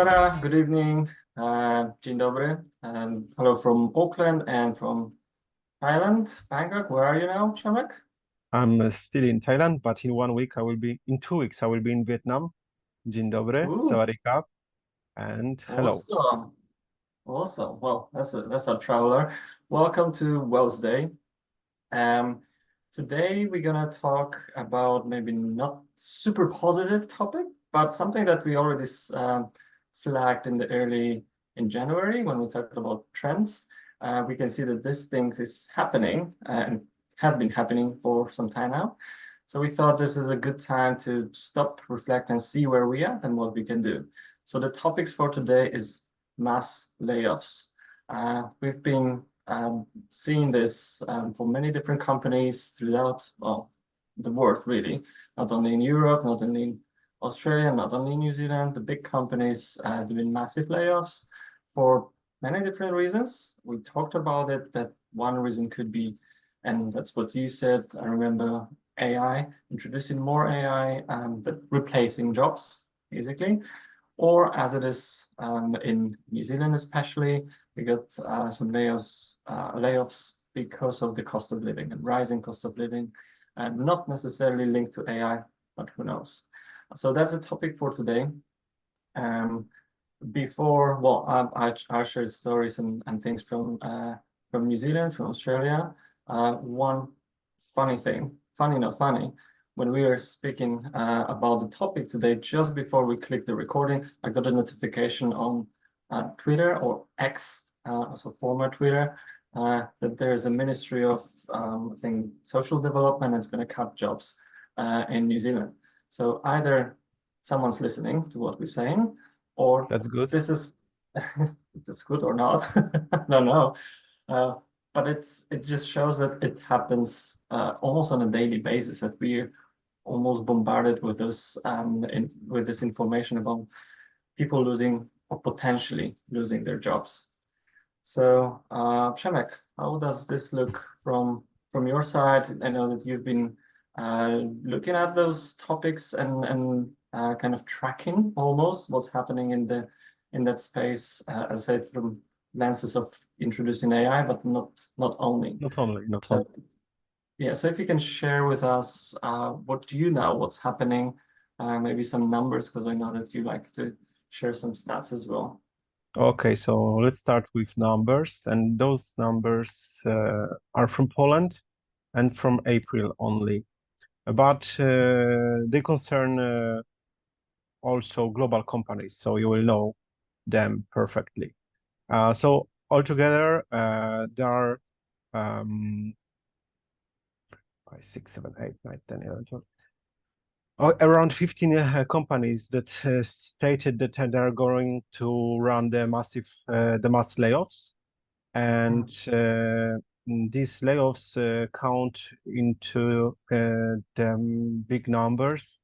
wieczora, good evening, dzień dobry, hello from Auckland and from Thailand, Bangkok. Where are you now, Przemek? I'm still in Thailand, but in 1 week in 2 weeks, I will be in Vietnam. Dzień dobry, Ooh, sawadee krap, and hello. awesome, awesome. Well, that's a traveler. Welcome to Wellsday. Today we're gonna talk about maybe not super positive topic, but something that we already flagged in January when we talked about trends. We can see that this thing is happening and has been happening for some time now. So we thought this is a good time to stop, reflect, and see where we are and what we can do. So the topics for today is mass layoffs. We've been seeing this for many different companies throughout, well, the world, really, not only in Europe, not only in Australia, not only in New Zealand. The big companies doing massive layoffs for many different reasons. We talked about it, that one reason could be, and that's what you said, I remember, AI, introducing more AI, but replacing jobs, basically. Or as it is in New Zealand especially, we got some layoffs because of the cost of living and rising cost of living, and not necessarily linked to AI, but who knows. So that's a topic for today. Before, well, I share stories and things from New Zealand, from Australia. One funny thing, funny, not funny, when we were speaking about the topic today, just before we clicked the recording, I got a notification on Twitter, or X, so former Twitter, that there is a Ministry of, I think, Social Development that's going to cut jobs in New Zealand. So either someone's listening to what we're saying, or That's good. this is that's good or not. I don't know. But it just shows that it happens almost on a daily basis, that we're almost bombarded with this with this information about people losing or potentially losing their jobs. So, Przemek, how does this look from your side? I know that you've been looking at those topics and kind of tracking almost what's happening in that space, as I said, from lenses of introducing AI, but not only. Not only. So, yeah, so if you can share with us what do you know, what's happening, maybe some numbers, because I know that you like to share some stats as well. Okay, so let's start with numbers, and those numbers are from Poland and from April only, but they concern also global companies, so you will know them perfectly. So altogether, there are 5, 6, 7, 8, 9, 10, 11, 12. Around 15 companies that stated that they are going to run the mass layoffs, and these layoffs count into the big numbers,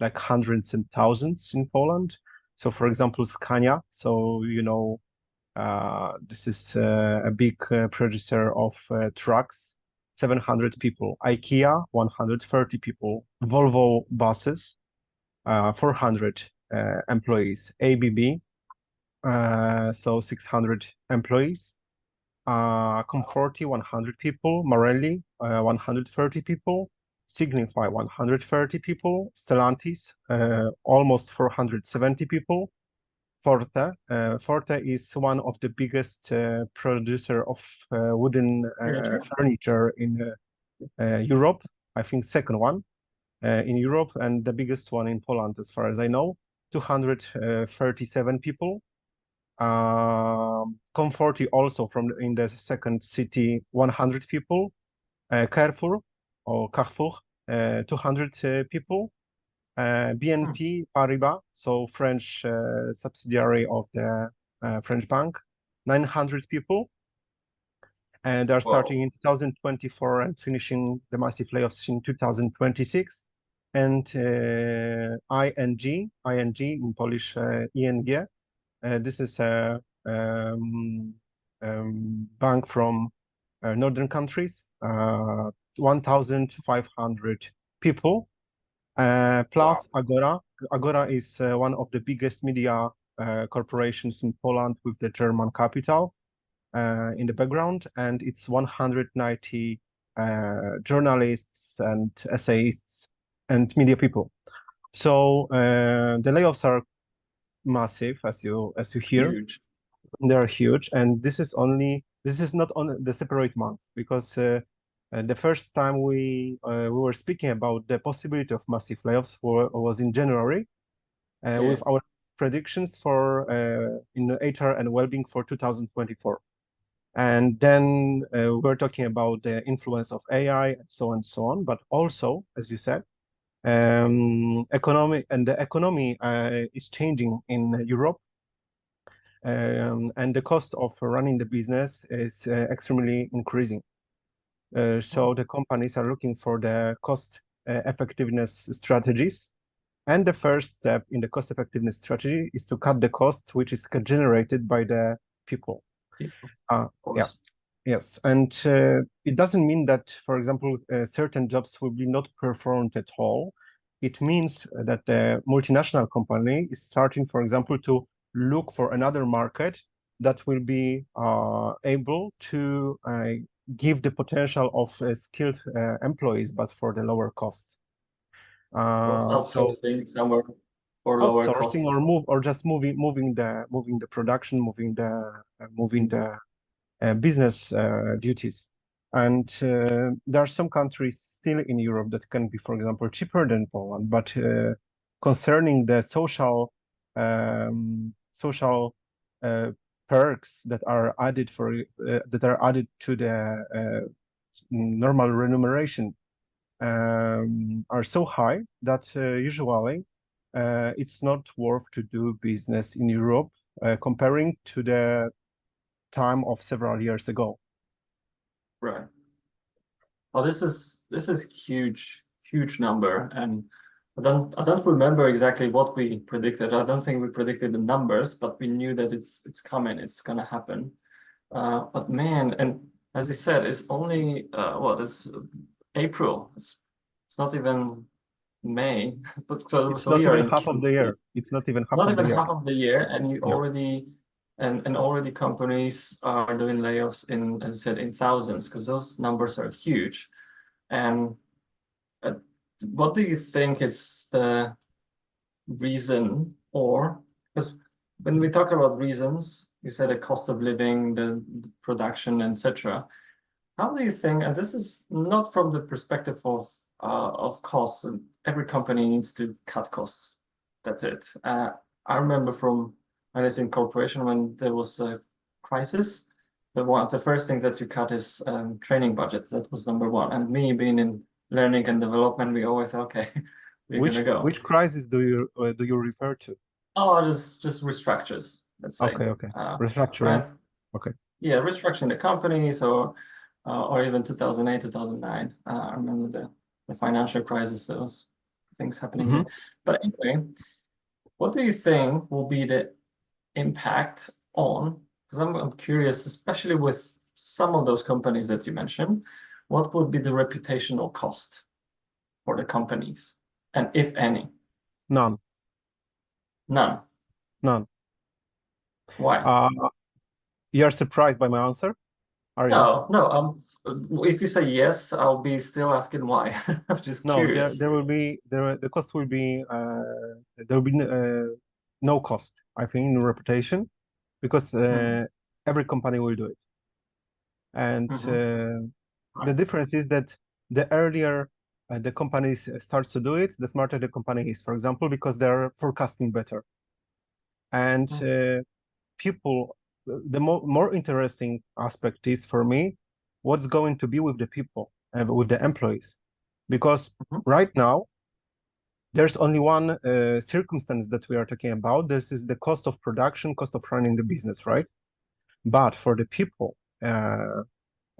like hundreds and thousands in Poland. So, for example, Scania. So this is a big producer of trucks. 700 people. IKEA, 130 people. Volvo buses, 400 employees. ABB, so 600 employees. Comforti, 100 people. Marelli, 130 people. Signify, 130 people. Stellantis, almost 470 people. Forte is one of the biggest producer of wooden furniture in Europe. I think second one in Europe, and the biggest one in Poland, as far as I know. 237 people. Comforti also in the second city, 100 people. Carrefour, 200 people. BNP Paribas, so French subsidiary of the French bank, 900 people. And they're starting in 2024 and finishing the massive layoffs in 2026. And ING in Polish, ING, this is a bank from northern countries, 1,500 people. Plus Agora. Agora is one of the biggest media corporations in Poland with the German capital in the background, and it's 190 journalists and essayists and media people. So the layoffs are massive, as you hear. Huge. They are huge, and this is not on the separate month, because the first time we were speaking about the possibility of massive layoffs was in January Yeah. with our predictions for in HR and well-being for 2024. And then we're talking about the influence of AI and so on and so on, but also, as you said, the economy is changing in Europe, and the cost of running the business is extremely increasing. So the companies are looking for the cost effectiveness strategies. And the first step in the cost effectiveness strategy is to cut the cost which is generated by the people. People, Uh, of yeah, course. yes. And it doesn't mean that, for example, certain jobs will be not performed at all. It means that the multinational company is starting, for example, to look for another market that will be able to give the potential of skilled employees, but for the lower cost. So Outsourcing somewhere for lower outsourcing costs. or just moving the production, moving the business duties. And there are some countries still in Europe that can be, for example, cheaper than Poland, but concerning the social perks that are added to the normal remuneration are so high that usually it's not worth to do business in Europe comparing to the time of several years ago. Right. Oh, this is huge number, and I don't remember exactly what we predicted. I don't think we predicted the numbers, but we knew that it's coming, it's gonna happen. But man, and as you said, it's only what, it's April. It's not even May, but so, It's so we not are even in half of the Q3. year. It's not even half Not of the even year. half of the year, and you Yeah. already and already companies are doing layoffs in, as I said, in thousands, because those numbers are huge. And uh, what do you think is the reason, or because when we talk about reasons, you said the cost of living, the production, etc. How do you think, and this is not from the perspective of costs, and every company needs to cut costs. That's it. I remember from when I was in corporation, when there was a crisis, the first thing that you cut is training budget. That was number one. And me being in learning and development, we always say, okay, we're gonna go. Which crisis do you refer to? Oh, this just restructures, let's say. Okay. Uh, Restructuring. right. Okay. Yeah, restructuring the companies, or even 2008, 2009. I remember the financial crisis, those things happening Mm-hmm. then. But anyway, what do you think will be the impact on, because I'm curious, especially with some of those companies that you mentioned, what would be the reputational cost for the companies? And if any? None. None. None. Why? You are surprised by my answer? Are you? No. If you say yes, I'll be still asking why. I'm just No, curious. the cost will be there will be no cost, I think, in reputation, because Hmm. every company will do it. And Hmm. the difference is that the earlier the companies starts to do it, the smarter the company is, for example, because they're forecasting better. And people, the more interesting aspect is for me, what's going to be with the people, with the employees. Because Hmm. right now, there's only one circumstance that we are talking about. This is the cost of production, cost of running the business, right? But for the people,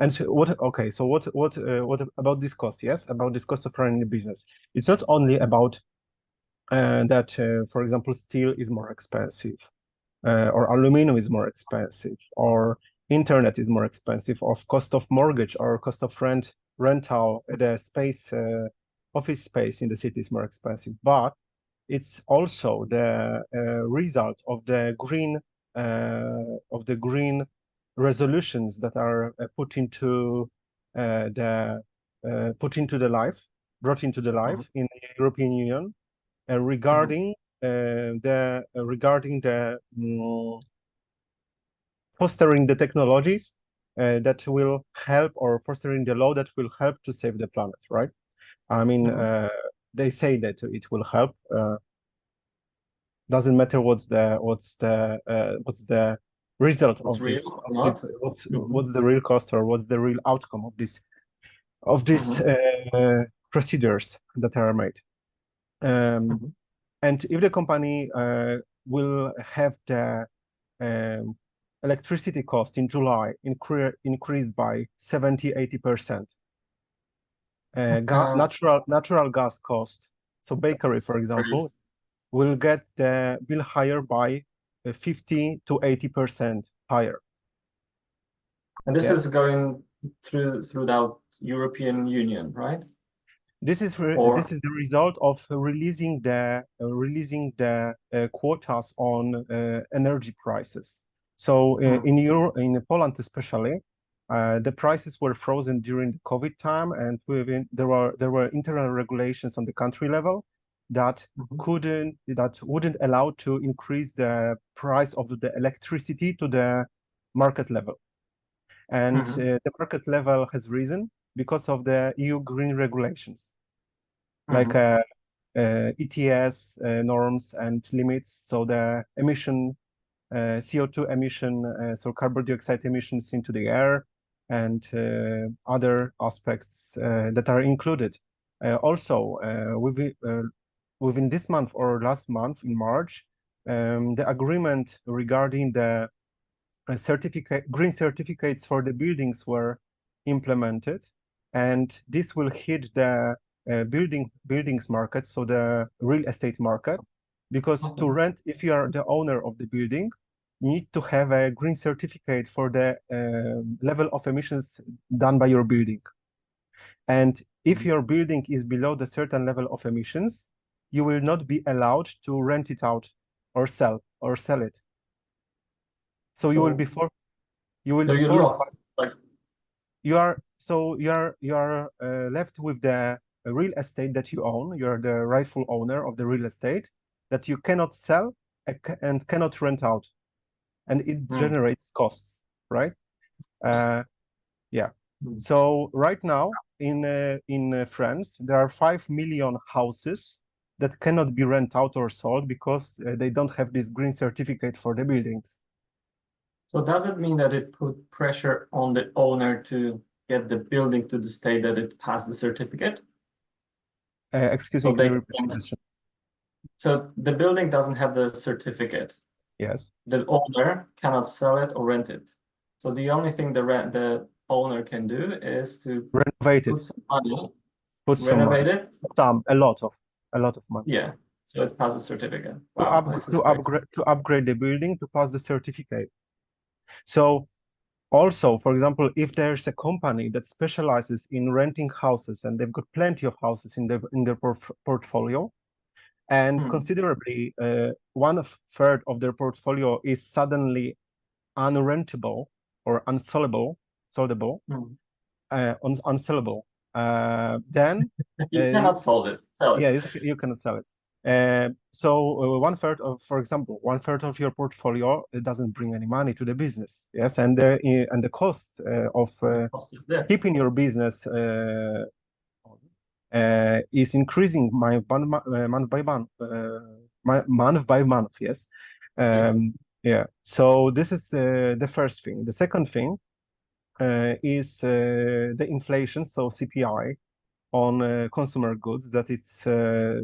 and so what about this cost? Yes, about this cost of running the business. It's not only about that, for example, steel is more expensive, or aluminum is more expensive, or internet is more expensive, or cost of mortgage or cost of rental, the space, office space in the city is more expensive. But it's also the result of the green resolutions that are brought into the life in the European Union regarding fostering the technologies that will help, or fostering the law that will help to save the planet, right? I mean, they say that it will help. Doesn't matter what's the result What's of real this, or not? what's the real cost, or what's the real outcome of this procedures that are made. And if the company will have the electricity cost in July increased by 70-80%, natural gas cost, so bakery, for example, will get the bill higher by 50-80% higher. And this is going throughout European Union, right? This is the result of releasing the quotas on energy prices. So in Poland especially, the prices were frozen during the COVID time, and there were internal regulations on the country level that wouldn't allow to increase the price of the electricity to the market level. And the market level has risen because of the EU green regulations, like ETS norms and limits. So the CO2 emission, so carbon dioxide emissions into the air, and other aspects that are included. Also, within this month or last month in March, the agreement regarding the green certificates for the buildings were implemented, and this will hit the buildings market, so the real estate market, because to rent, if you are the owner of the building, you need to have a green certificate for the level of emissions done by your building. And if your building is below the certain level of emissions, you will not be allowed to rent it out or sell it. So you will be forced. You will be forced. You are left with the real estate that you own. You are the rightful owner of the real estate that you cannot sell and cannot rent out, and it generates costs, right? Yeah. So right now in France, there are 5 million houses that cannot be rent out or sold because they don't have this green certificate for the buildings. So does it mean that it put pressure on the owner to get the building to the state that it passed the certificate? Excuse me, can you repeat the question? So the building doesn't have the certificate. Yes. The owner cannot sell it or rent it. So the only thing the owner can do is to renovate put some money, renovate it. A lot of money. Yeah. So it passes the certificate. Wow, to upgrade the building to pass the certificate. So also, for example, if there's a company that specializes in renting houses and they've got plenty of houses in their portfolio, and considerably 1/3 of their portfolio is suddenly unrentable or unsellable, then you cannot sell it. Yeah, you cannot sell it. So 1/3 of, for example, 1/3 of your portfolio doesn't bring any money to the business. Yes, and the cost of keeping your business is increasing month by month. Yes. Yeah. So this is the first thing. The second thing is the inflation, so CPI on consumer goods, that it's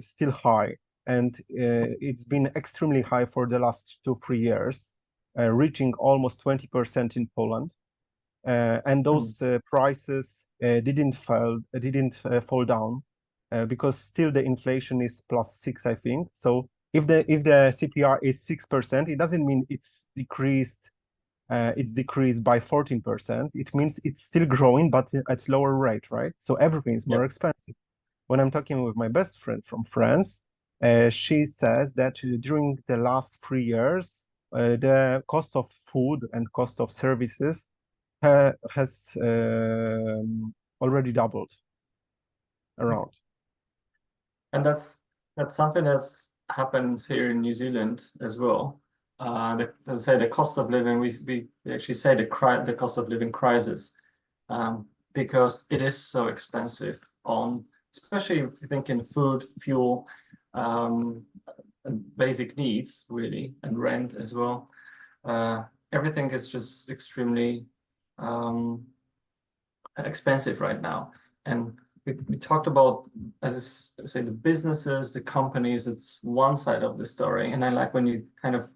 still high, and it's been extremely high for the last 2-3 years, reaching almost 20% in Poland, and those prices didn't fall down because still the inflation is +6, I think. So if the CPI is 6%, it doesn't mean it's decreased. It's decreased by 14%. It means it's still growing, but at lower rate, right? So everything is more expensive. When I'm talking with my best friend from France, She says that during the last 3 years, the cost of food and cost of services has already doubled around. And that's something that's happened here in New Zealand as well. As I say, the cost of living, we actually say the cost of living crisis, because it is so expensive on, especially if you think in food, fuel, and basic needs really, and rent as well. Everything is just extremely expensive right now. And we talked about, as I say, the businesses, the companies, it's one side of the story. And I like when you kind of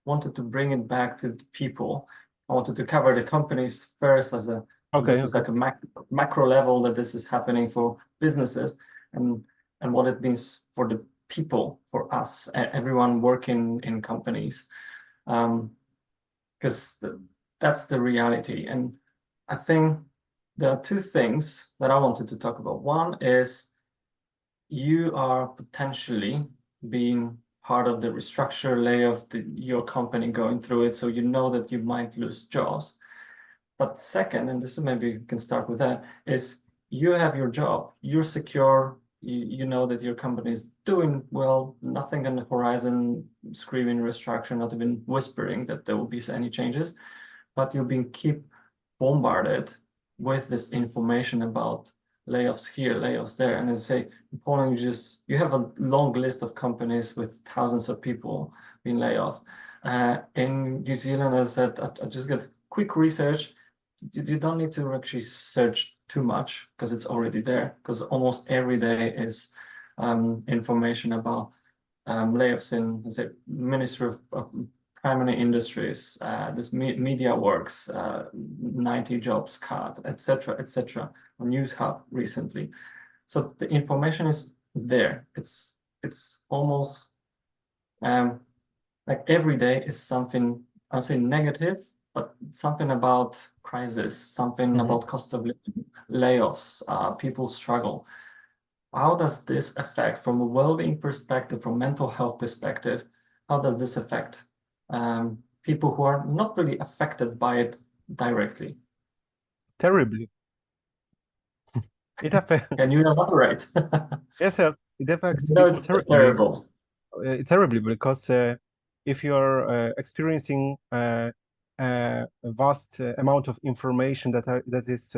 wanted to bring it back to the people. I wanted to cover the companies first as a, Okay, this is like a macro level that this is happening for businesses and what it means for the people, for us, everyone working in companies. Because that's the reality. And I think there are two things that I wanted to talk about. One is you are potentially being part of the restructure layoff, your company going through it, so you know that you might lose jobs. But second, and this is maybe we can start with that, is you have your job, you're secure, you know that your company is doing well, nothing on the horizon, screaming restructure, not even whispering that there will be any changes, but you're being keep bombarded with this information about layoffs here, layoffs there. And as I say, in Poland, you have a long list of companies with thousands of people being laid off. In New Zealand, as I said, I just got quick research. You don't need to actually search too much because it's already there, because almost every day is information about layoffs in, say, Ministry of Primary Industries, this Media Works, 90 jobs cut, etc., etc. on News Hub recently. So the information is there. It's almost like every day is something, I'll say negative, but something about crisis, something about cost of living, layoffs, people struggle. How does this affect, from a well-being perspective, from mental health perspective, how does this affect people who are not really affected by it directly? Terribly. It affects. Can you elaborate? Yes, it affects No, people it's terribly. terrible. Terribly, because if you're experiencing a vast amount of information that is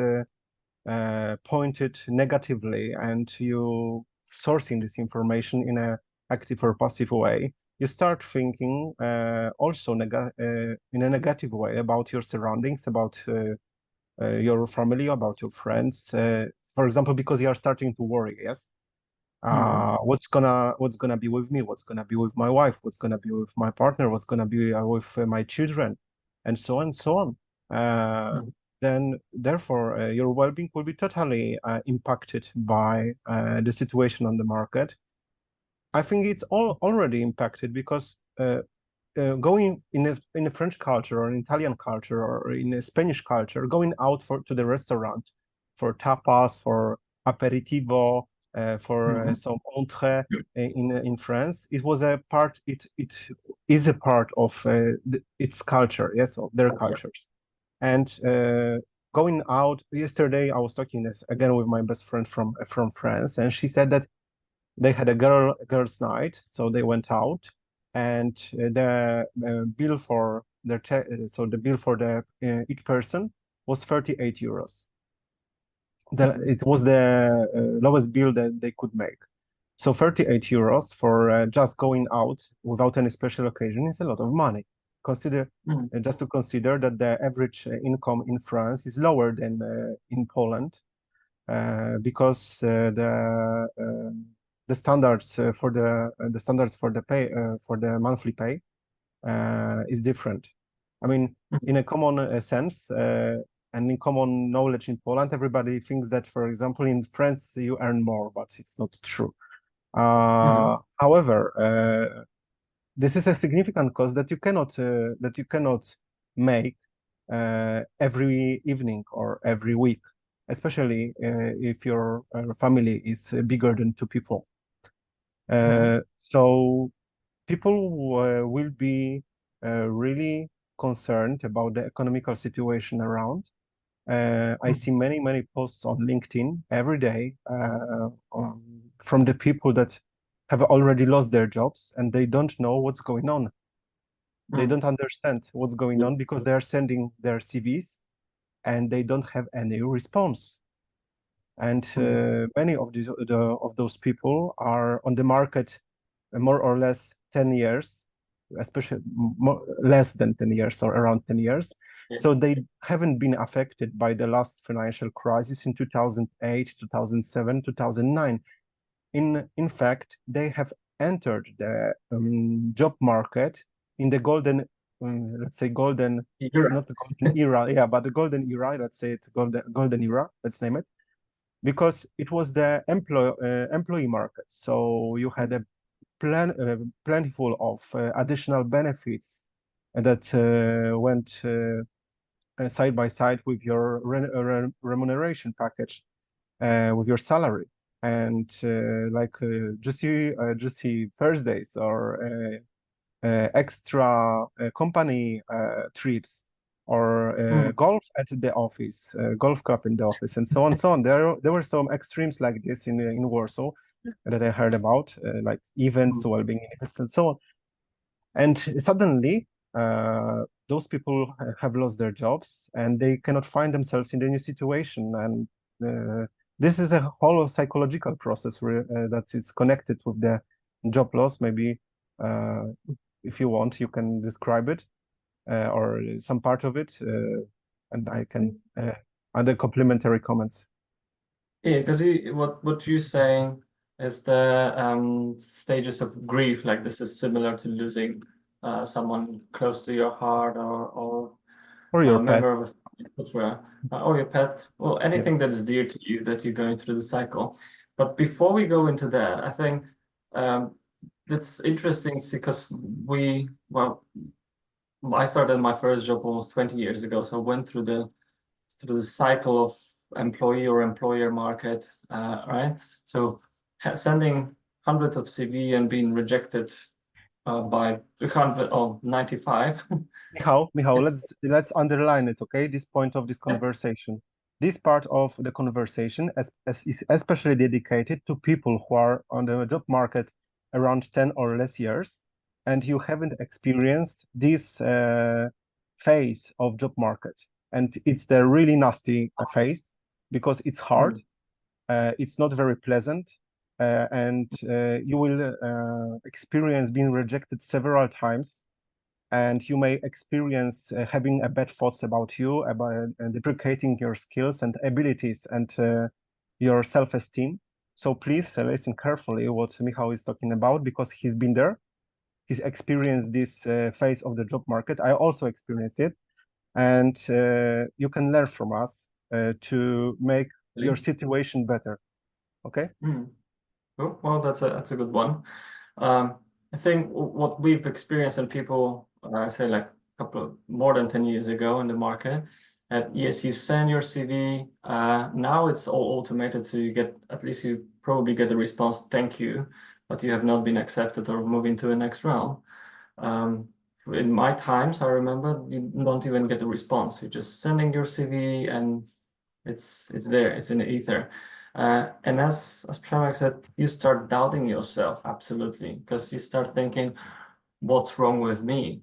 pointed negatively, and you sourcing this information in a active or passive way, you start thinking also in a negative way about your surroundings, about your family, about your friends. For example, because you are starting to worry, yes, Mhm. what's gonna be with me, what's gonna be with my wife, what's gonna be with my partner, what's gonna be with my children, and so on and so on. Mhm. Then therefore your well-being will be totally impacted by the situation on the market. I think it's already impacted because going in a French culture or an Italian culture or in a Spanish culture, going out to the restaurant for tapas, for aperitivo, for Mhm. some entrée in France, it was a part. It is a part of its culture, yes, of their Yeah. cultures. And going out yesterday, I was talking this again with my best friend from France, and she said that they had a girls' night, so they went out, and the bill for their so the bill for the each person was 38 euros. Mhm. It was the lowest bill that they could make. So 38 euros for just going out without any special occasion is a lot of money. Consider Mhm. just to consider that the average income in France is lower than in Poland, because the standards the standards for the pay for the monthly pay is different. I mean, Mhm. in a common sense and in common knowledge in Poland, everybody thinks that, for example, in France you earn more, but it's not true. Mhm. However, this is a significant cost that you cannot make every evening or every week, especially if your family is bigger than two people. So people will be really concerned about the economical situation around. I see many posts on LinkedIn every day from the people that have already lost their jobs and they don't know what's going on. They don't understand what's going on because they are sending their CVs and they don't have any response. And many of of those people are on the market more or less 10 years, especially less than 10 years or around 10 years. Yeah. So they haven't been affected by the last financial crisis in 2008, 2007, 2009. In fact, they have entered the job market in the golden, let's say golden, Era. not the golden era, yeah, but the golden era, let's say it's golden era, let's name it, because it was the employee market. So you had a plentiful of additional benefits that went side by side with your remuneration package, with your salary, and juicy Thursdays or extra company trips or golf at the office, golf club in the office, and so on, so on. There were some extremes like this in Warsaw that I heard about, like events, well-being events, and so on. And suddenly, those people have lost their jobs and they cannot find themselves in the new situation. And this is a whole psychological process that is connected with the job loss. Maybe if you want, you can describe it or some part of it, and I can add the complementary comments. Yeah, because what you're saying is the stages of grief, like this is similar to losing someone close to your heart or Or a your pet. member of a family, etc., or your pet, well, Yeah. anything that is dear to you that you're going through the cycle. But before we go into that, I think um, that's interesting because well, I started my first job almost 20 years ago, so I went through the cycle of employee or employer market, right? So sending hundreds of CV and being rejected by 300 or 95. Michał, It's let's underline it, okay? This point of this conversation. This part of the conversation is especially dedicated to people who are on the job market around 10 or less years, and you haven't experienced this phase of job market. And it's the really nasty phase because it's hard, it's not very pleasant, and you will experience being rejected several times, and you may experience having a bad thoughts about you, about deprecating your skills and abilities and your self-esteem. So please listen carefully what Michał is talking about, because he's been there. He's experienced this phase of the job market. I also experienced it. And you can learn from us to make your situation better. Okay? Cool. Well, that's a good one. I think what we've experienced in people, I say like a couple of more than 10 years ago in the market, yes, you send your CV. Now it's all automated, so you get at least you probably get the response, thank you, but you have not been accepted or moving to the next round. In my times, I remember you don't even get a response. You're just sending your CV and it's there, it's in the ether. And as Przemek said, you start doubting yourself, absolutely, because you start thinking, what's wrong with me?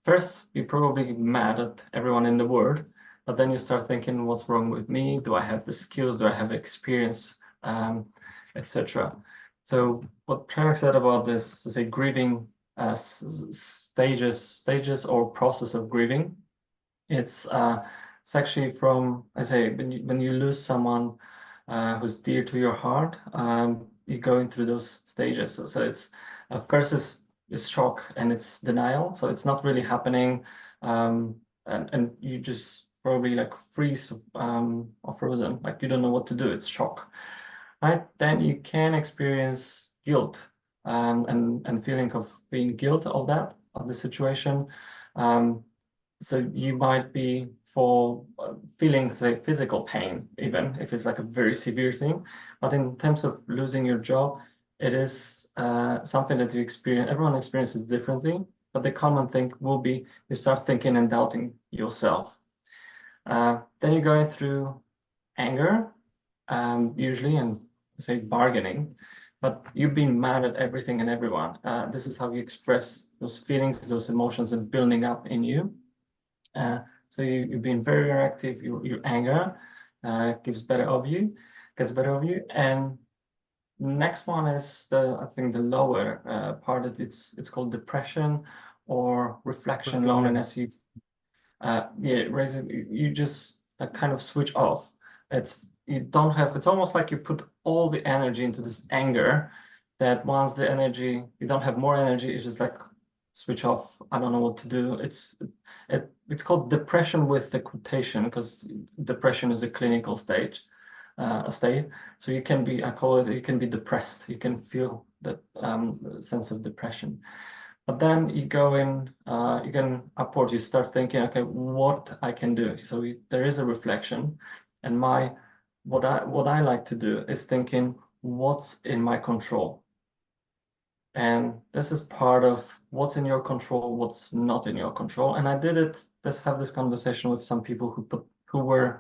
First, you're probably mad at everyone in the world, but then you start thinking, what's wrong with me? Do I have the skills? Do I have experience? Etc. So what Przemek said about this is a grieving stages or process of grieving. It's actually from, I say, when you lose someone who's dear to your heart, you're going through those stages. So it's first is shock and it's denial. So it's not really happening, and you just probably like freeze or frozen, like you don't know what to do. It's shock, right? Then you can experience guilt, and feeling of being guilt of that of the situation. So you might be for feeling, say, physical pain, even if it's like a very severe thing. But in terms of losing your job, it is something that you experience, everyone experiences differently, but the common thing will be you start thinking and doubting yourself. Then you're going through anger, usually, and say bargaining, but you've been mad at everything and everyone. This is how you express those feelings, those emotions, and building up in you. So you've been very reactive. Your anger gets better of you, and next one is I think the lower part. It's called depression or reflection, loneliness. You just kind of switch off. It's almost like you put all the energy into this anger, that once you don't have more energy, it's just like switch off. I don't know what to do. It's called depression with the quotation, because depression is a clinical state. So I call it, you can be depressed. You can feel that sense of depression. But then you go in, you can upward, you start thinking, okay, what I can do. So there is a reflection, and what I like to do is thinking, what's in my control? And this is part of what's in your control, what's not in your control. And I did it, let's have this conversation with some people who were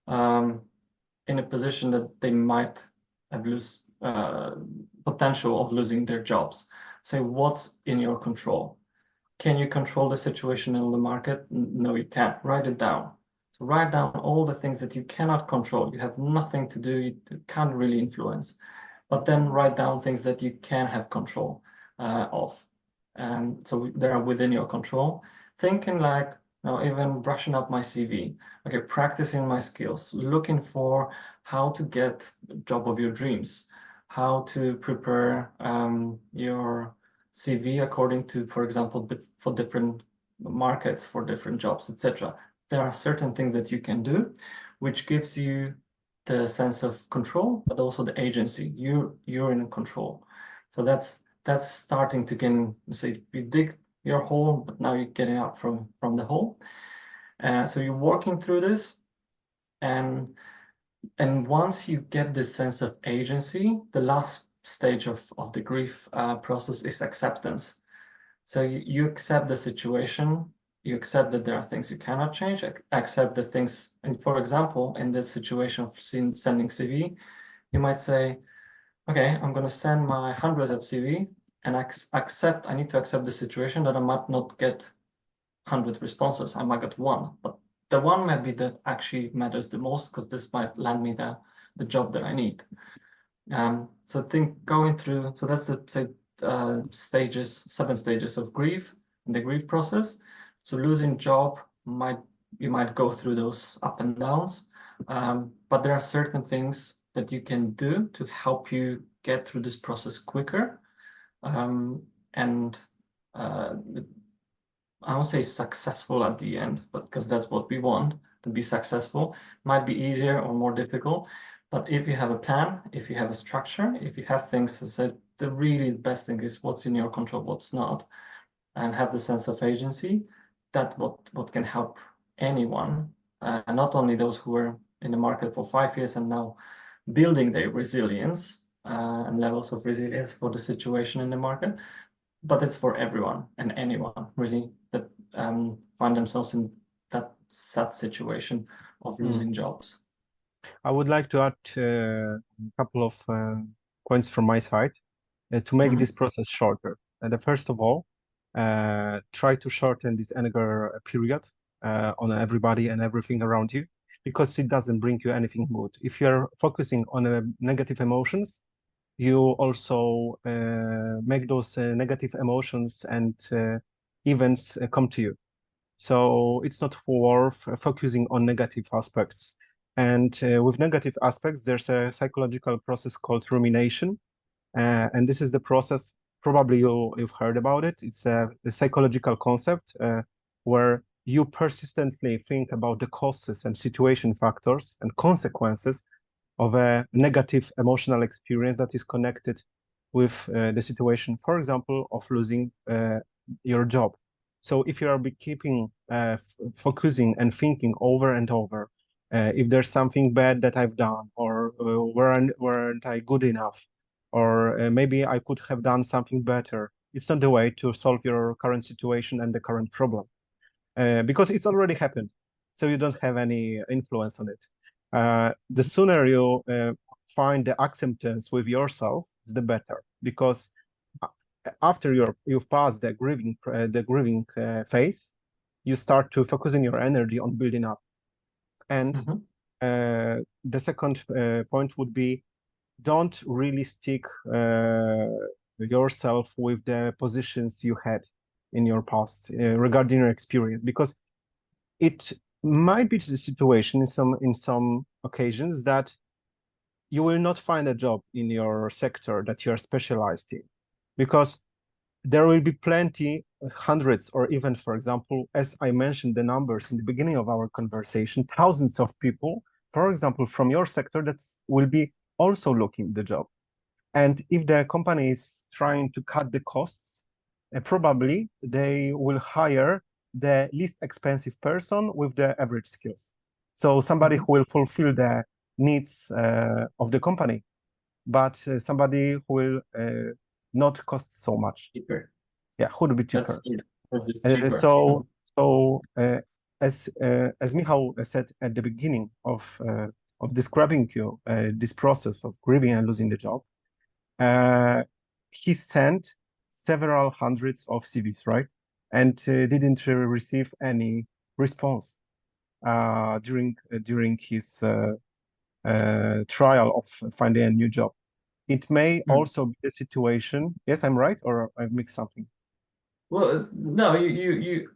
in a position that they might have potential of losing their jobs. Say, what's in your control? Can you control the situation in the market? No, you can't. Write it down. So write down all the things that you cannot control. You have nothing to do, you can't really influence. But then write down things that you can have control of. And so they are within your control. Thinking like, even brushing up my CV, okay, practicing my skills, looking for how to get the job of your dreams, how to prepare your CV according to, for example, for different markets, for different jobs, etc. There are certain things that you can do, which gives you the sense of control, but also the agency. You're in control. So that's starting to get, say, you dig your hole, but now you're getting out from the hole. So you're working through this, and once you get this sense of agency, the last stage of the grief process is acceptance. So you accept the situation, you accept that there are things you cannot change, accept the things, and for example, in this situation of sending CV, you might say, okay, I'm going to send my 100th of CV, and I need to accept the situation that I might not get 100 responses. I might get one, but the one might be that actually matters the most, because this might land me the job that I need. So going through, so that's the say 7 stages of grief in the grief process. So losing job, you might go through those up and downs, but there are certain things that you can do to help you get through this process quicker, and I won't say successful at the end, but because that's what we want, to be successful. Might be easier or more difficult, but if you have a plan, if you have a structure, if you have things, said, the really best thing is what's in your control, what's not, and have the sense of agency. That's what can help anyone, not only those who were in the market for 5 years and now building their resilience and levels of resilience for the situation in the market, but it's for everyone and anyone really that find themselves in that sad situation of losing jobs. I would like to add a couple of points from my side to make this process shorter. And first of all, try to shorten this anger period on everybody and everything around you, because it doesn't bring you anything good. If you're focusing on negative emotions, you also make those negative emotions and events come to you. So it's not worth focusing on negative aspects. And with negative aspects, there's a psychological process called rumination. And this is the process, probably you've heard about it. It's a psychological concept where you persistently think about the causes and situation factors and consequences of a negative emotional experience that is connected with the situation, for example, of losing your job. So if you are keeping focusing and thinking over and over, if there's something bad that I've done, or weren't I good enough, or maybe I could have done something better. It's not the way to solve your current situation and the current problem, because it's already happened. So you don't have any influence on it. The sooner you find the acceptance with yourself, the better, because after you've passed the grieving phase, you start to focusing your energy on building up. And Mhm. the second point would be, don't really stick yourself with the positions you had in your past regarding your experience, because it might be the situation in some occasions that you will not find a job in your sector that you are specialized in, because there will be plenty, hundreds, or even, for example, as I mentioned the numbers in the beginning of our conversation, thousands of people, for example, from your sector that will be also looking the job. And if the company is trying to cut the costs, probably they will hire the least expensive person with the average skills. So somebody Mhm. who will fulfill the needs of the company, but somebody who will not cost so much. Cheaper. Yeah, who would be That's cheaper. it. Because it's Uh, cheaper. so so as Michał said at the beginning of describing you this process of grieving and losing the job, uh, he sent several hundreds of CVs, right? And didn't receive any response during his trial of finding a new job. It may Hmm. also be a situation. Yes, I'm right, or I've mixed something. Well, no,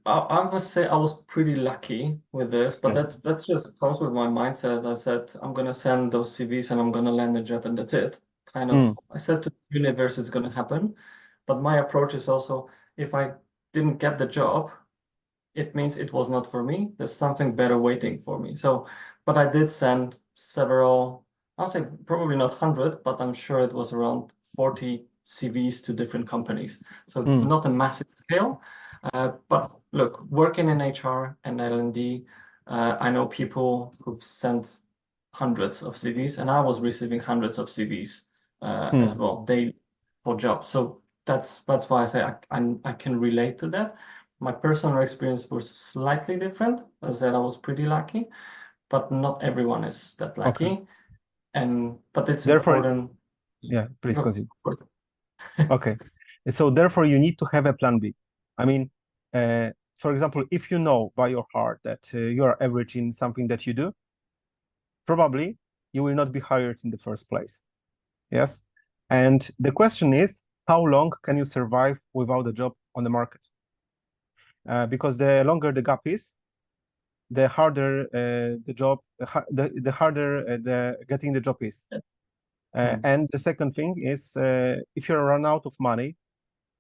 I must say I was pretty lucky with this, but Okay. that's just comes with my mindset. I said I'm gonna send those CVs and I'm gonna land a job and that's it. Kind of, Mm, I said to the universe it's gonna happen, but my approach is also if I didn't get the job, it means it was not for me. There's something better waiting for me. So, but I did send several, I'll say probably not 100, but I'm sure it was around 40 CVs to different companies. So mm, not a massive scale. But look, working in HR and L&D, I know people who've sent hundreds of CVs, and I was receiving hundreds of CVs as mm. well daily for jobs. So that's why I say I can relate to that. My personal experience was slightly different. As I said, I was pretty lucky, but not everyone is that Okay. lucky. But it's Therefore, important. yeah, please Go continue. for it. Okay. And so therefore, you need to have a plan B. I mean, for example, if you know by your heart that you are average in something that you do, probably you will not be hired in the first place. Yes. And the question is, how long can you survive without a job on the market? Because the longer the gap is, the harder the job, the harder the getting the job is. Hmm. And the second thing is, if you run out of money,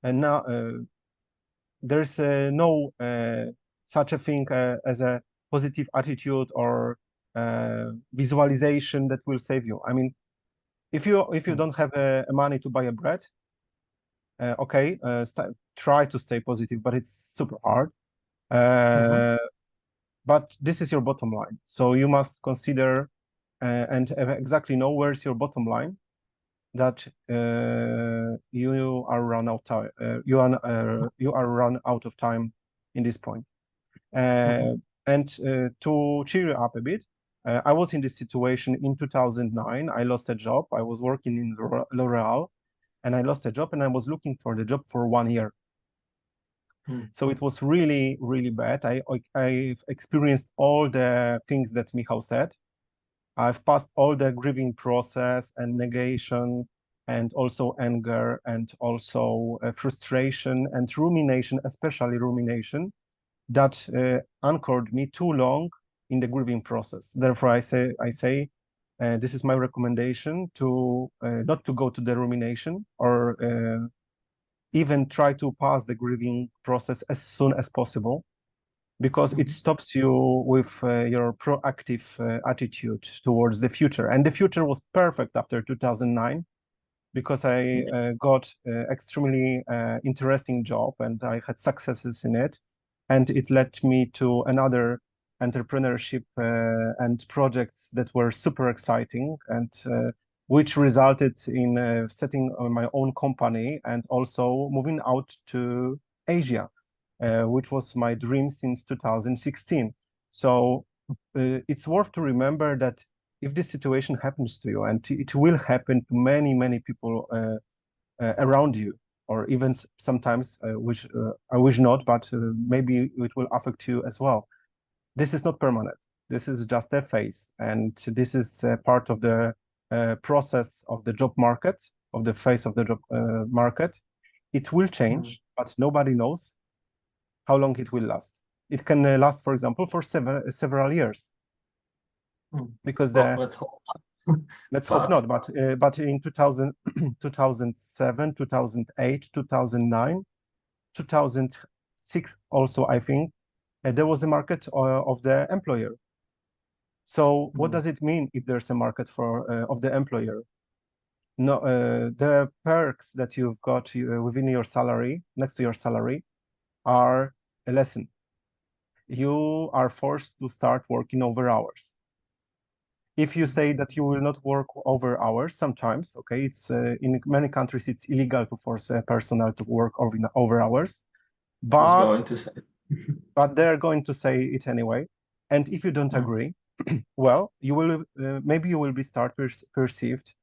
and now there's no such a thing as a positive attitude or visualization that will save you. I mean, if you Hmm. don't have money to buy a bread, okay, try to stay positive, but it's super hard. Hmm. Uh, but this is your bottom line, so you must consider and exactly know where's your bottom line, that you are run out time, you are run out of time in this point. Hmm. And to cheer you up a bit, I was in this situation in 2009. I lost a job. I was working in L'Oreal, and I lost a job, and I was looking for the job for 1 year. Hmm. So it was really, really bad. I experienced all the things that Michał said. I've passed all the grieving process and negation, and also anger, and also frustration and rumination, especially rumination, that anchored me too long in the grieving process. Therefore, I say, this is my recommendation to not to go to the rumination, or even try to pass the grieving process as soon as possible, because it Hmm. stops you with your proactive attitude towards the future. And the future was perfect after 2009, because I got extremely interesting job, and I had successes in it, and it led me to another entrepreneurship and projects that were super exciting, and which resulted in setting my own company and also moving out to Asia, which was my dream since 2016. So it's worth to remember that if this situation happens to you, and it will happen to many, many people around you, or even sometimes, which I wish not, but maybe it will affect you as well. This is not permanent. This is just a phase, and this is part of the process of the job market, of the phase of the job market. It will change, but nobody knows how long it will last. It can last, for example, for several years, because Well, let's hope not. let's hope But not. But in 2000, 2007, 2008, 2009, 2006 also, I think, there was a market of the employer. So what does it mean if there's a market for of the employer? No, the perks that you've got within your salary, next to your salary, are a lesson. You are forced to start working over hours. If you say that you will not work over hours, sometimes, okay, it's in many countries it's illegal to force a personnel to work over hours, I was but going to say. they're going to say it anyway. And if you don't agree, well, you will maybe you will be perceived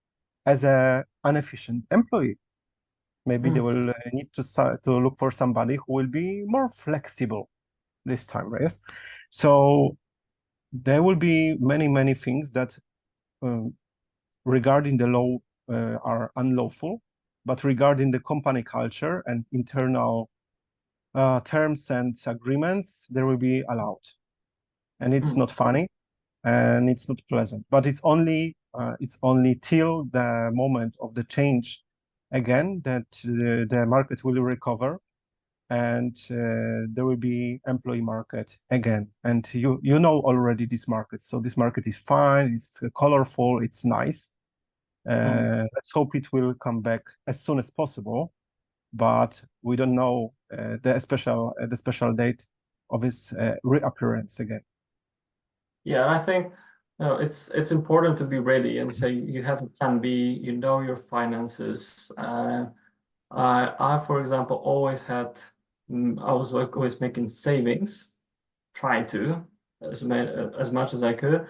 as a inefficient employee. Maybe they will need to look for somebody who will be more flexible this time, yes. So there will be many, many things that regarding the law are unlawful, but regarding the company culture and internal terms and agreements, there will be allowed. And it's not funny and it's not pleasant, but it's only till the moment of the change again that the market will recover, and there will be employee market again. And you know already this market, so this market is fine, it's colorful, it's nice. Let's hope it will come back as soon as possible, but we don't know the special date of its reappearance again. Yeah, and I think it's important to be ready and say you have a plan B, you know your finances. I for example always had I was like always making savings, try to as much as I could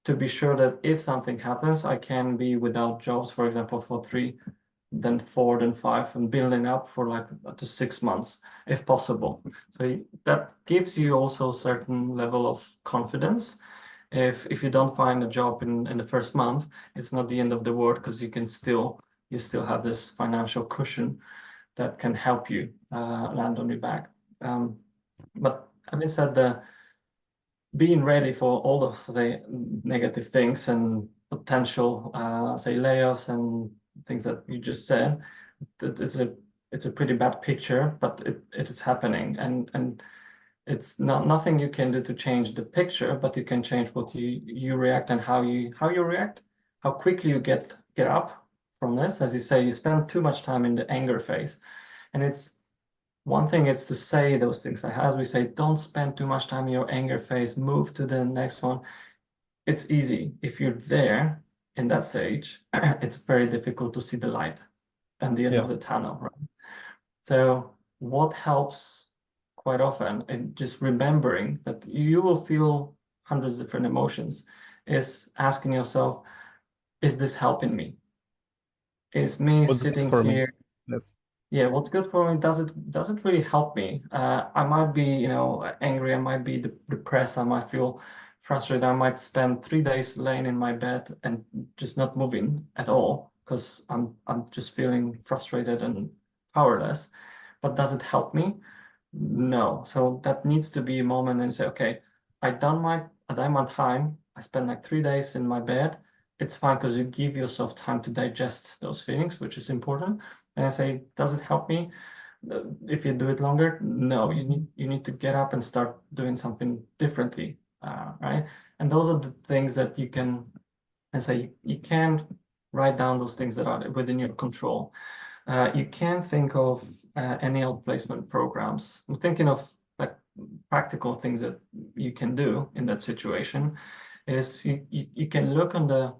to be sure that if something happens, I can be without jobs, for example, for 3, then 4, then 5, and building up for like up to 6 months if possible. So that gives you also a certain level of confidence. If you don't find a job in the first month, it's not the end of the world, because you still have this financial cushion that can help you land on your back. But having said that, being ready for all those, say, negative things and potential, say, layoffs and things that you just said, that it's a pretty bad picture, but it is happening, and it's nothing you can do to change the picture, but you can change what you react and how you react, how quickly you get up from this. As you say, you spend too much time in the anger phase, and it's one thing is to say those things. Like as we say, don't spend too much time in your anger phase, move to the next one. It's easy. If you're there in that stage, it's very difficult to see the light and the end of the tunnel, right? So what helps quite often, and just remembering that you will feel hundreds of different emotions, is asking yourself, is this helping me? Is me What's good sitting for me? here? Yes. Yeah, what's good for me? Does it really help me? I might be, angry. I might be depressed. I might feel frustrated. I might spend 3 days laying in my bed and just not moving at all because I'm just feeling frustrated and powerless. But does it help me? No. So that needs to be a moment and say, okay, I done my time. I spent like 3 days in my bed. It's fine because you give yourself time to digest those feelings, which is important. And I say, does it help me? If you do it longer, no, you need to get up and start doing something differently, right? And those are the things that you can, and say you can't write down those things that are within your control. You can think of any outplacement programs. I'm thinking of like practical things that you can do in that situation. Is you can look on the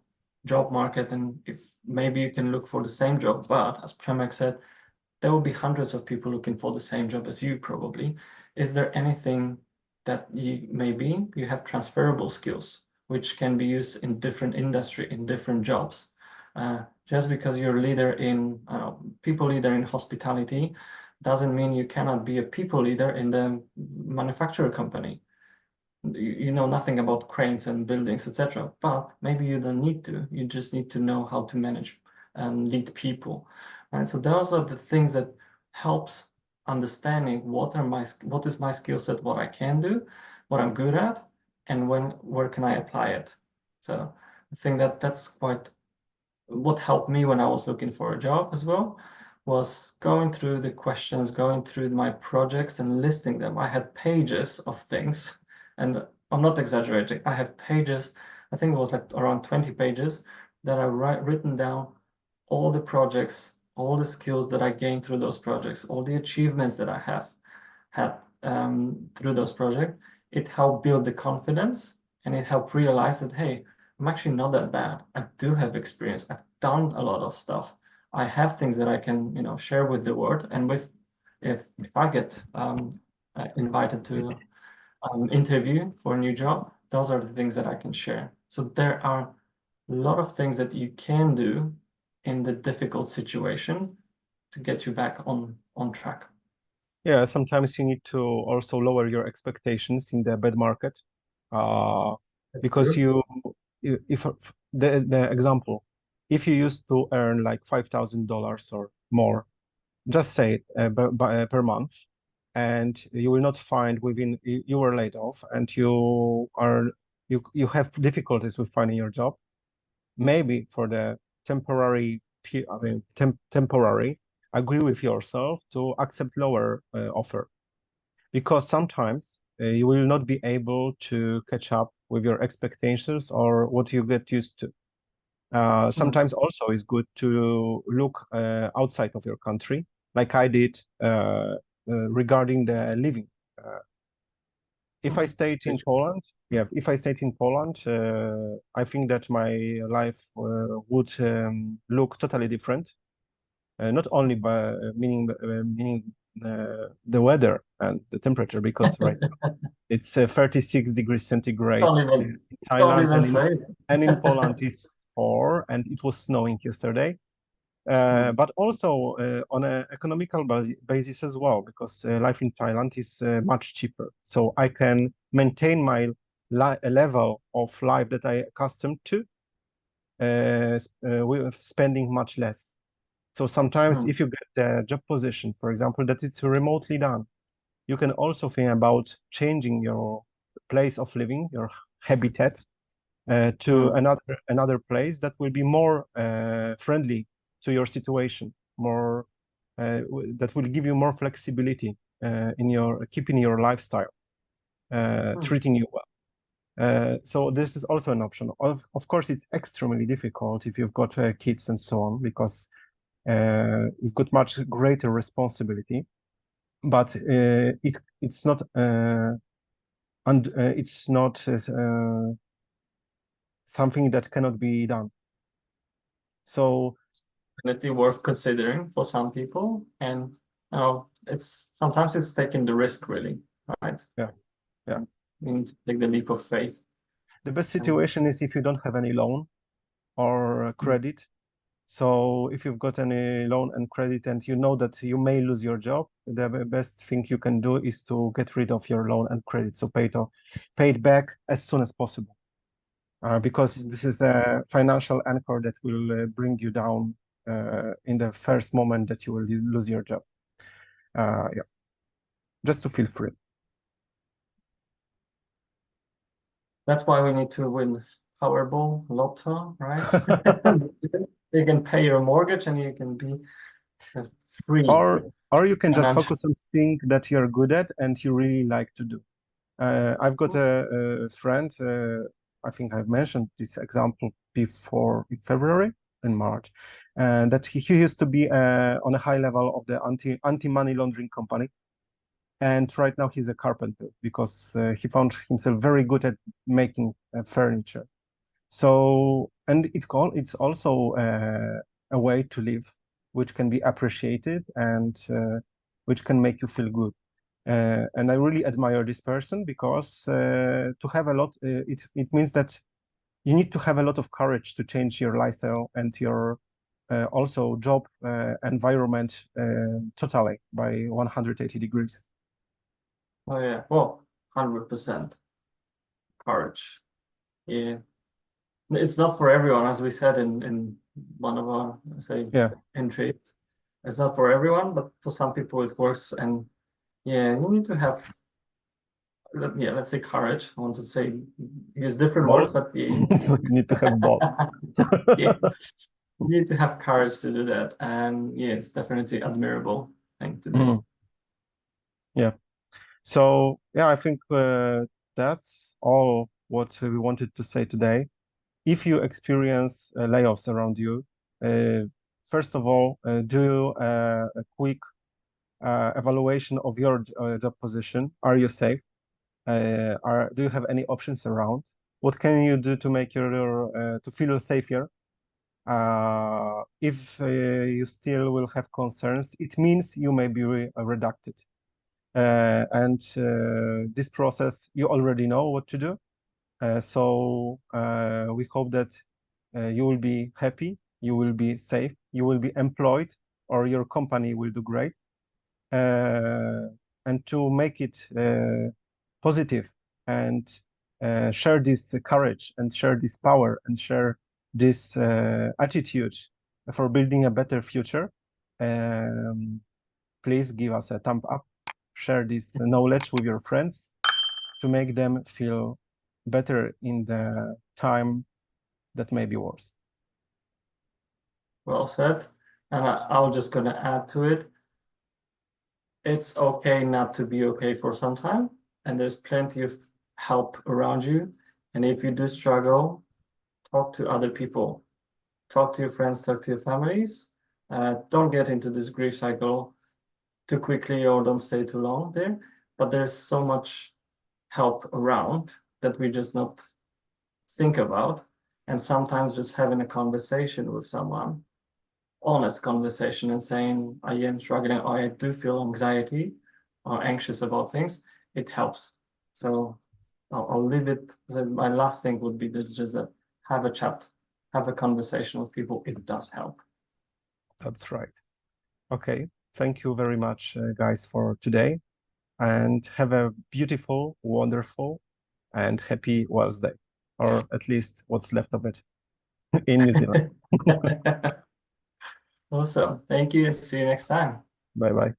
job market, and if maybe you can look for the same job, but as Premek said, there will be hundreds of people looking for the same job as you probably. Is there anything that maybe you have transferable skills which can be used in different industry, in different jobs? Just because you're a leader in people leader in hospitality doesn't mean you cannot be a people leader in the manufacturer company. You know nothing about cranes and buildings, etc. But maybe you don't need to. You just need to know how to manage and lead people. And so those are the things that helps understanding what is my skill set, what I can do, what I'm good at, and where can I apply it. So I think that that's quite what helped me when I was looking for a job as well, was going through the questions, going through my projects and listing them. I had pages of things, and I'm not exaggerating. I have pages, I think it was like around 20 pages that I written down all the projects, all the skills that I gained through those projects, all the achievements that I have had through those projects. It helped build the confidence, and it helped realize that, hey, I'm actually not that bad. I do have experience. I've done a lot of stuff. I have things that I can, share with the world. And if I get invited to interview for a new job, those are the things that I can share. So there are a lot of things that you can do in the difficult situation to get you back on track. Yeah, sometimes you need to also lower your expectations in the bed market, uh, because Sure. if the example, if you used to earn like $5,000 or more, just say it, per month, and you will not find you were laid off and you have difficulties with finding your job, maybe for the temporary, agree with yourself to accept lower offer, because sometimes you will not be able to catch up with your expectations or what you get used to. Mm. Sometimes also it's good to look outside of your country, like I did regarding the living. Uh, if I Mm. stayed in Situation. Poland, yeah, if I stayed in Poland, I think that my life would look totally different. Not only by meaning the weather and the temperature, because right now it's 36 degrees centigrade Don't in even don't Thailand, even say and in Poland it. it's 4, and it was snowing yesterday. Mm. But also on an economical basis as well, because life in Thailand is much cheaper. So I can maintain my level of life that I accustomed to, with spending much less. So sometimes Mm. if you get a job position, for example, that is remotely done, you can also think about changing your place of living, your habitat, to Mm. another place that will be more friendly to your situation, more that will give you more flexibility in your keeping your lifestyle, Mm. treating you well. So this is also an option. Of course, it's extremely difficult if you've got kids and so on, because you've got much greater responsibility. But it's not something that cannot be done. So Definitely worth considering for some people, and it's sometimes it's taking the risk really, right? yeah, yeah. You need to take the leap of faith. The best And situation is if you don't have any loan or credit. So if you've got any loan and credit and you know that you may lose your job, the best thing you can do is to get rid of your loan and credit. So pay it back as soon as possible, because mm, this is a financial anchor that will bring you down in the first moment that you will lose your job. Yeah, just to feel free. that's why we need to win Powerball, Lotto, right? You can pay your mortgage and you can be free Or you can just financially. focus on thing that you're good at and you really like to do. I've got a friend, I think I've mentioned this example before in February, in March, and that he used to be on a high level of the anti-money laundering company. And right now he's a carpenter because he found himself very good at making furniture. So, and it's also a way to live, which can be appreciated and which can make you feel good. And I really admire this person because to have a lot, it means that you need to have a lot of courage to change your lifestyle and your also job environment totally by 180 degrees. Oh yeah, well, 100% courage. Yeah, it's not for everyone, as we said in one of our, say, Yeah, entries. It's not for everyone, but for some people it works. And yeah, you need to have, yeah, let's say courage. I want to say use different words, both. but yeah, You need to have both. yeah, you need to have courage to do that. And yeah, it's definitely admirable thing to do. Mm, yeah. So yeah, I think that's all what we wanted to say today. If you experience layoffs around you, uh, first of all, do a quick evaluation of your job position. Are you safe? Do you have any options around? What can you do to make your to feel safer? If you still will have concerns, it means you may be reducted. And this process, you already know what to do. So we hope that you will be happy, you will be safe, you will be employed, or your company will do great. And to make it positive and share this courage and share this power and share this attitude for building a better future, um, please give us a thumb up, share this knowledge with your friends to make them feel better in the time that may be worse. Well said. And I was just gonna add to it. It's okay not to be okay for some time, and there's plenty of help around you. And if you do struggle, talk to other people, talk to your friends, talk to your families. Don't get into this grief cycle too quickly or don't stay too long there. But there's so much help around that we just not think about. And sometimes just having a conversation with someone, honest conversation, and saying, I am struggling, or I do feel anxiety or anxious about things, it helps. So I'll leave it. So my last thing would be just that have a chat, have a conversation with people. It does help. That's right. Okay. Thank you very much, guys, for today. And have a beautiful, wonderful, and happy Wellsday, or at least what's left of it in New Zealand. Awesome. Thank you and see you next time. Bye bye.